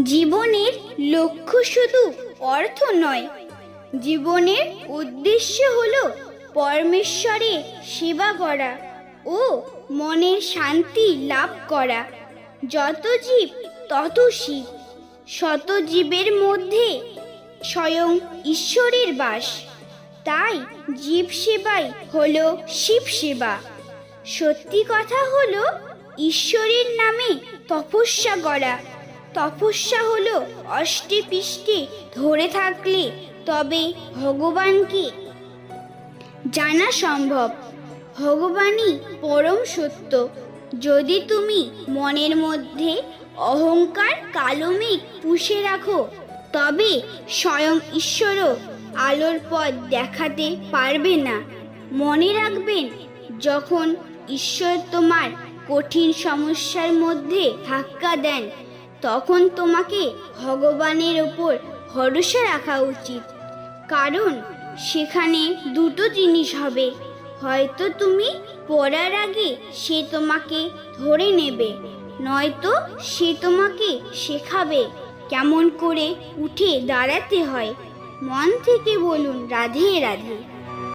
জীবনের লক্ষ্য শুধু অর্থ নয়, জীবনের উদ্দেশ্য হলো পরমেশ্বরের সেবা করা ও মনের শান্তি লাভ করা। যত জীব তত শিব, শত জীবের মধ্যে স্বয়ং ঈশ্বরের বাস। তাই জীব সেবাই হলো শিব সেবা। সত্যি কথা হলো ঈশ্বরের নামে তপস্যা করা। তপস্যা হলো অষ্টে পৃষ্ঠে ধরে থাকলে তবে ভগবানকে জানা সম্ভব। ভগবানই পরম সত্য। যদি তুমি মনের মধ্যে অহংকার কালো মেঘ পুষে রাখো, তবে স্বয়ং ঈশ্বরও আলোর পথ দেখাতে পারবে না। মনে রাখবেন, যখন ঈশ্বর তোমার কঠিন সমস্যার মধ্যে ধাক্কা দেন, তখন তোমাকে ভগবানের ওপর ভরসা রাখা উচিত। কারণ সেখানে দুটো জিনিস হবে, হয়তো তুমি পড়ার আগে সে তোমাকে ধরে নেবে, নয়তো সে তোমাকে শেখাবে কেমন করে উঠে দাঁড়াতে হয়। মন থেকে বলুন রাধে রাধে।